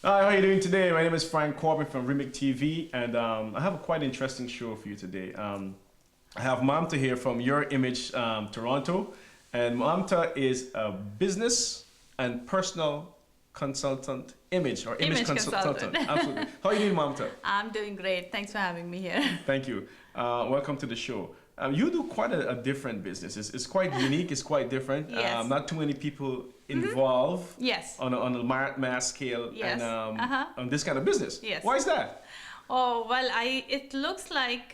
Hi, how are you doing today? My name is Frank Corbin from Remix TV, and I have a quite interesting show for you today. I have Mamta here from Your Image Toronto, and Mamta is a business and personal consultant, image Image consultant. consultant. Absolutely. How are you doing, Mamta? I'm doing great. Thanks for having me here. Thank you. Welcome to the show. You do quite a different business. It's quite unique. It's quite different. Yes. Not too many people involved Yes. on a mass scale Yes. and Uh-huh. on this kind of business. Yes. Why is that? Oh, well, it looks like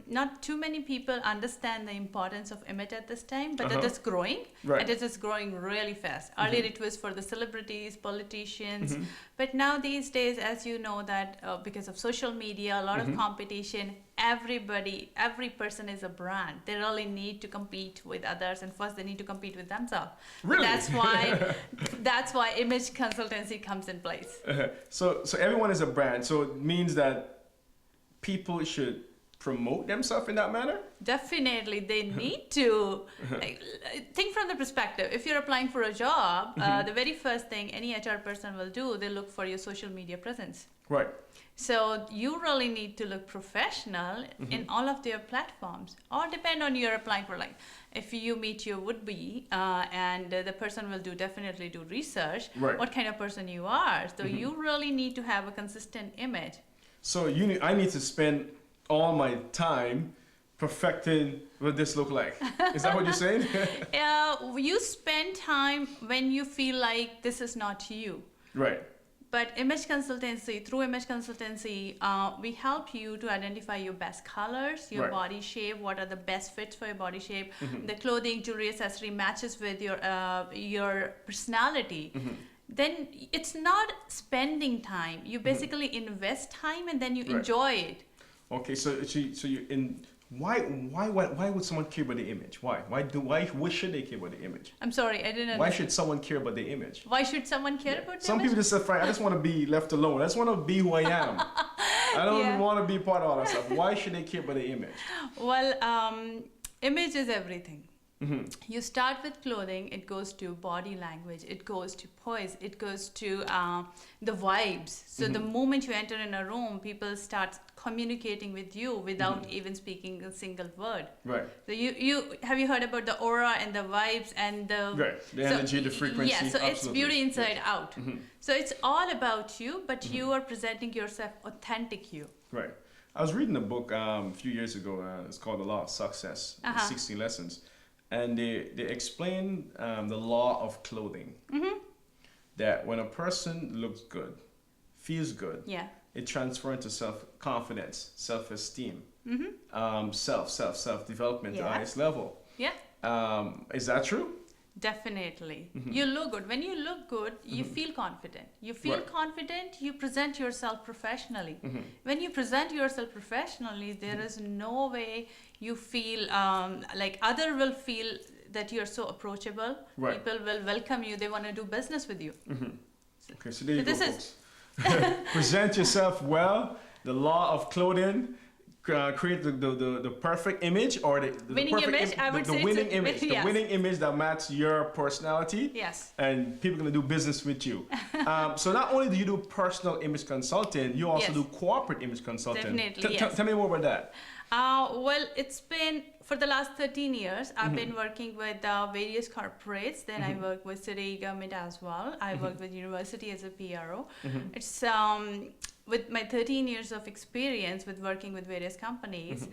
not too many people understand the importance of image at this time, but it Uh-huh. is growing. Right. And it is growing really fast. Earlier it was for the celebrities, politicians, but now these days, as you know, that because of social media, a lot of competition, every person is a brand. They really need to compete with others, and first they need to compete with themselves. Really? That's why image consultancy comes in place. So everyone is a brand. So it means that people should promote themselves in that manner. Definitely, they need to like, think from the perspective. If you're applying for a job, the very first thing any HR person will do, they look for your social media presence. Right. So you really need to look professional in all of their platforms, or depend on you're applying for, like if you meet your would-be and the person will definitely do research, Right. what kind of person you are. So you really need to have a consistent image. So I need to spend all my time perfecting what this look like. Is that what you're saying? You spend time when you feel like this is not you. Right. But through image consultancy, we help you to identify your best colors, your Right. body shape, what are the best fits for your body shape, the clothing, jewelry, accessory matches with your personality. Then it's not spending time. You basically invest time and then you Right. enjoy it. Okay. So you in. Why would someone care about the image? Why should they care about the image? I'm sorry, I didn't Why understand. should someone care about the image? Why should someone care about Some image? people just say, Frank, I just want to be left alone. I just want to be who I am. I don't Yeah. want to be part of all that stuff. Why should they care about the image? Well, image is everything. You start with clothing, it goes to body language, it goes to poise, it goes to the vibes. So the moment you enter in a room, people start communicating with you without even speaking a single word. Right. So you have you heard about the aura and the vibes and the Right. The energy, the frequency. Yeah, so it's Absolutely. beauty inside Yes. out. So it's all about you, but you are presenting yourself authentic you. Right. I was reading a book a few years ago. It's called The Law of Success, 60 Lessons. And they explain the law of clothing. That when a person looks good, feels good, Yeah. it transfers into self-confidence, self-esteem, self-development to the Yeah. highest level. Yeah. Is that true? Definitely. You look good. When you look good, you feel confident. You feel Right. confident, you present yourself professionally. When you present yourself professionally, there is no way you feel like other will feel that you're so approachable. Right. People will welcome you. They want to do business with you. Okay, so there you So this go, is- folks. Present yourself well. The law of clothing. Create the perfect image or the Winning perfect image, I would the say it's winning a- image, the yes. winning image that matches your personality. Yes. And people are gonna do business with you. So not only do you do personal image consulting, you also Yes. do corporate image consulting. Definitely, yes. Tell me more about that. Well, it's been for the last 13 years. I've been working with various corporates. Then I work with city government as well. I work with university as a PRO. It's with my 13 years of experience with working with various companies.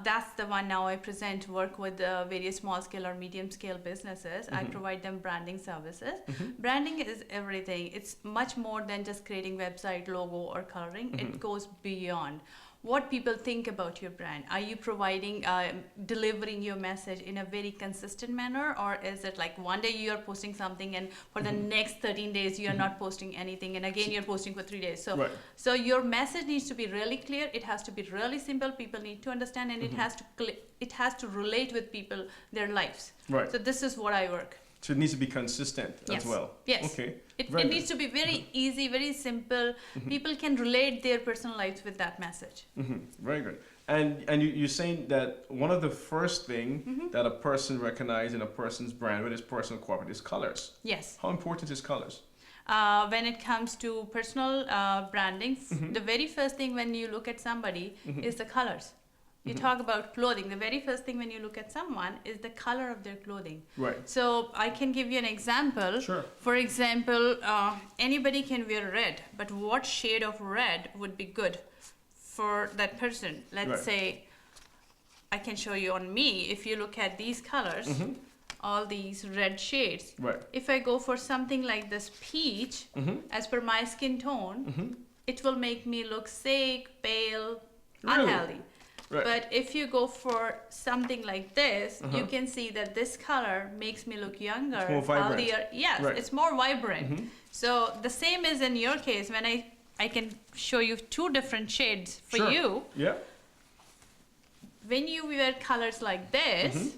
That's the one now I present work with various small scale or medium scale businesses. I provide them branding services. Branding is everything. It's much more than just creating website, logo, or coloring. It goes beyond. What people think about your brand. Are you providing, delivering your message in a very consistent manner, or is it like one day you are posting something and for the next 13 days you are not posting anything, and again you're posting for 3 days? So, Right. so your message needs to be really clear. It has to be really simple. People need to understand, and it has to relate with people, their lives. Right. So this is what I work. So it needs to be consistent Yes. as well. Yes. Okay. It Very needs good. to be very easy, very simple. People can relate their personal lives with that message. Very good. And you're saying that one of the first thing that a person recognizes in a person's brand, whether it's personal or corporate, is colors. Yes. How important is colors? when it comes to personal branding, the very first thing when you look at somebody is the colors. You talk about clothing. The very first thing when you look at someone is the color of their clothing. Right. So I can give you an example. Sure. For example, anybody can wear red, but what shade of red would be good for that person? Let's Right. say, I can show you on me. If you look at these colors, all these red shades. Right. If I go for something like this peach, as per my skin tone, it will make me look sick, pale, Really? unhealthy. Right. But if you go for something like this, you can see that this color makes me look younger, It's more vibrant. healthier. Yes, Right. it's more vibrant. So the same is in your case. When I can show you two different shades for Sure. you. Yeah. When you wear colors like this,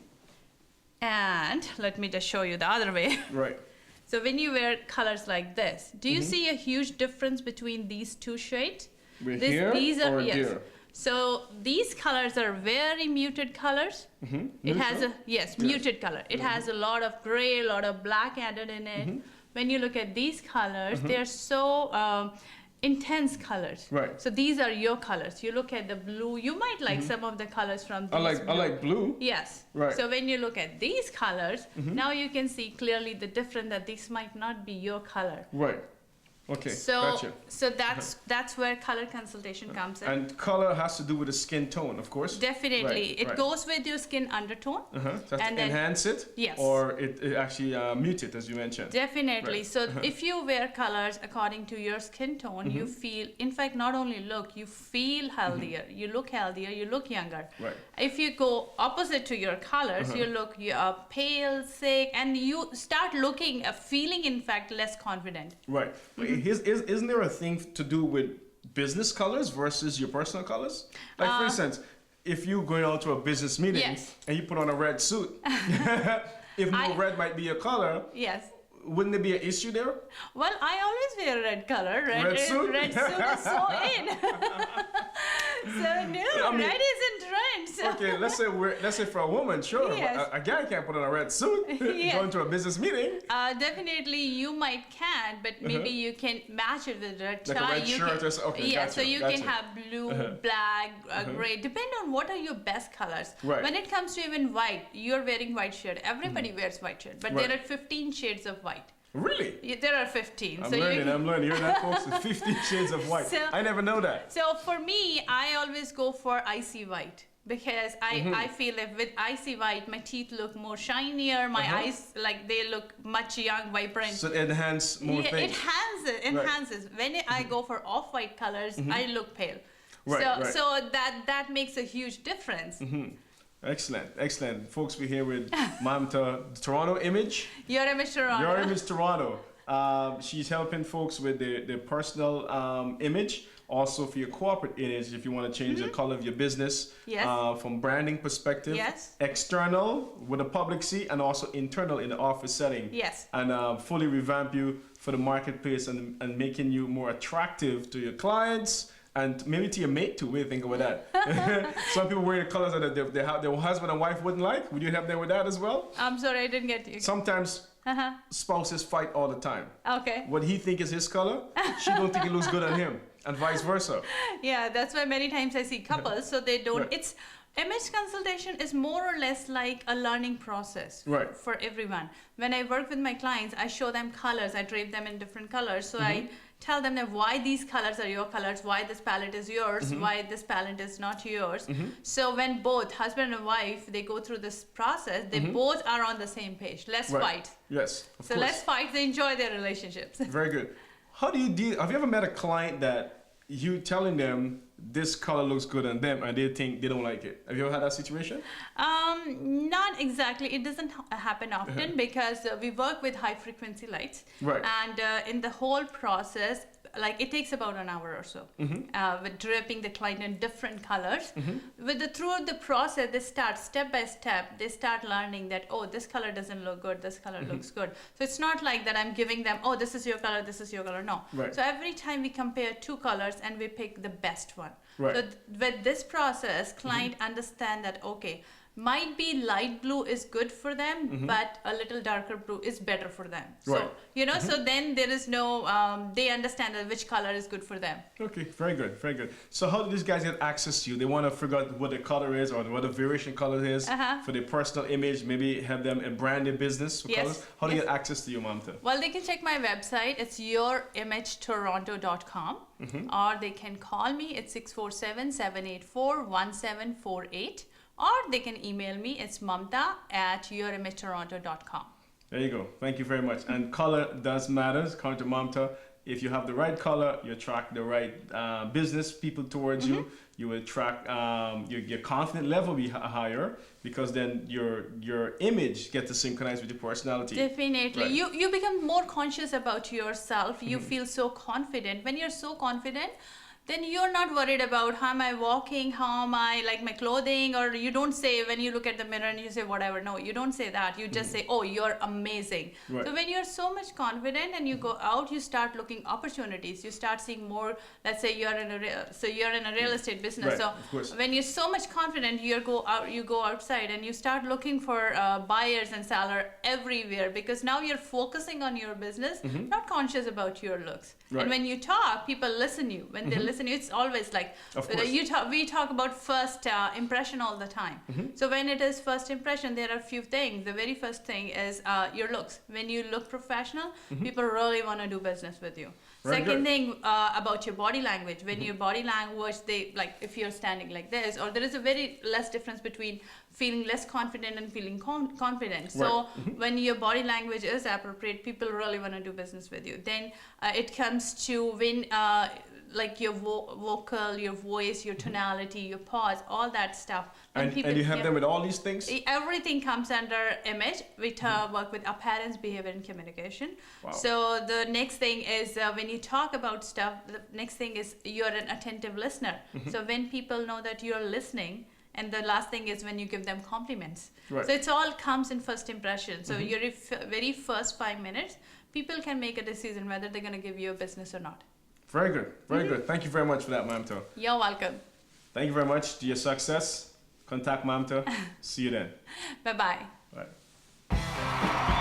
and let me just show you the other way. Right. So when you wear colors like this, do you see a huge difference between these two shades? We're here or yes. there? So these colors are very muted colors. It has a muted color. It has a lot of gray, a lot of black added in it. When you look at these colors, they're so intense colors. Right. So these are your colors. You look at the blue. You might like some of the colors from these. I like blue. Yes. Right. So when you look at these colors, now you can see clearly the difference that this might not be your color. Right. Okay. So Gotcha. so that's where color consultation comes in. And color has to do with the skin tone, of course. Definitely. Right, It right. goes with your skin undertone. So that's and to then- enhance it. Yes. Or it actually mute it, as you mentioned. Definitely. Right. So if you wear colors according to your skin tone, you feel, in fact, not only look, you feel healthier. You look healthier, you look younger. Right. If you go opposite to your colors, you look pale, sick, and you start looking, feeling, in fact, less confident. Right. Isn't there a thing to do with business colors versus your personal colors? Like, for instance, if you're going out to a business meeting Yes. and you put on a red suit, if red might be your color, Yes. wouldn't there be an issue there? Well, I always wear red color. Red suit? Red suit is so in. So no, I mean- red is in trend. So. Okay, let's say for a woman, sure, Yes. but a guy can't put on a red suit Yes. going to a business meeting. Definitely, you might can, but maybe you can match it with red Like a tie. red You shirt can, or so- okay, yeah, gotcha, so you can gotcha. have blue, black, gray. Depend on what are your best colors. Right. When it comes to even white, you're wearing white shirt. Everybody wears white shirt, but Right. there are 15 shades of white. Really? Yeah, there are 15. I'm so learning. you, I'm learning. You're that folks with 50 shades of white. So- I never know that. So for me, I always go for icy white because I feel if with icy white, my teeth look more shinier, my eyes like they look much young, vibrant. So it enhance more Yeah, things. it enhances. When I go for off-white colors, I look pale. Right, so right. so that makes a huge difference. Excellent, excellent. Folks, we're here with Mamta, Toronto Image. You're a Mr. Ronald. Your Image Toronto. She's helping folks with their personal image, also for your corporate image if you want to change the color of your business. Yes. From branding perspective. Yes. External with the public see and also internal in the office setting. Yes. And fully revamp you for the marketplace and making you more attractive to your clients. And maybe to your mate too. What do you think about that? Some people wearing the colors that their husband and wife wouldn't like. Would you help them with that as well? I'm sorry, I didn't get you. Sometimes spouses fight all the time. Okay. What he think is his color, she don't think it looks good on him, and vice versa. Yeah, that's why many times I see couples, so they don't. Right. It's image consultation is more or less like a learning process Right. for everyone. When I work with my clients, I show them colors. I drape them in different colors. So I tell them that why these colors are your colors, why this palette is yours, why this palette is not yours. So when both husband and wife they go through this process, they both are on the same page. Let's Right. fight. Yes, of So course. let's fight. They enjoy their relationships. Very good. How do you deal? Have you ever met a client that you telling them this color looks good on them and they think they don't like it? Have you ever had that situation? Not exactly. It doesn't happen often because we work with high frequency lights. Right. And in the whole process, like it takes about an hour or so with draping the client in different colors. Throughout the process, they start step by step. They start learning that this color doesn't look good. This color looks good. So it's not like that I'm giving them this is your color. This is your color. No. Right. So every time we compare two colors and we pick the best one. Right. So with this process, client understand that might be light blue is good for them, but a little darker blue is better for them. Right. So, so then there is no, they understand that which color is good for them. Okay, very good, very good. So how do these guys get access to you? They want to figure out what the color is or what the variation color is for their personal image, maybe have them brand their business for colors. How do you get access to you, Mamta? Well, they can check my website. It's yourimagetoronto.com, or they can call me at 647-784-1748, or they can email me. It's mamta@yourimagetoronto.com. There you go. Thank you very much. And color does matter, according to Mamta. If you have the right color, you attract the right business people towards you. You will attract your confidence level will be higher, because then your image gets to synchronize with your personality. Definitely. Right. You become more conscious about yourself. You feel so confident. When you're so confident, then you're not worried about how am I walking, how am I, like my clothing, or you don't say when you look at the mirror and you say whatever. No, you don't say that. You just say, oh, you're amazing. Right. So when you're so much confident and you go out, you start looking opportunities. You start seeing more. Let's say you're in a real estate business. Right, So of course. when you're so much confident, you go outside and you start looking for buyers and seller everywhere, because now you're focusing on your business, not conscious about your looks. Right. And when you talk, people listen you. When they listen, it's always like Of course. we talk about first impression all the time. So when it is first impression, there are a few things. The very first thing is your looks. When you look professional, people really want to do business with you. Very Second good. thing about your body language. When your body language, they like if you're standing like this, or there is a very less difference between feeling less confident and feeling confident. So when your body language is appropriate, people really want to do business with you. Then it comes to when like your vocal, your voice, your tonality, your pause, all that stuff. When And you have them with all these things? Everything comes under image. We work with appearance, behavior, and communication. Wow. So the next thing is when you talk about stuff, the next thing is you're an attentive listener. So when people know that you're listening, and the last thing is when you give them compliments. Right. So it's all comes in first impression. So your very first 5 minutes, people can make a decision whether they're going to give you a business or not. Very good, very good. Thank you very much for that, Mamta. You're welcome. Thank you very much. To your success, contact Mamta. See you then. Bye-bye. Bye.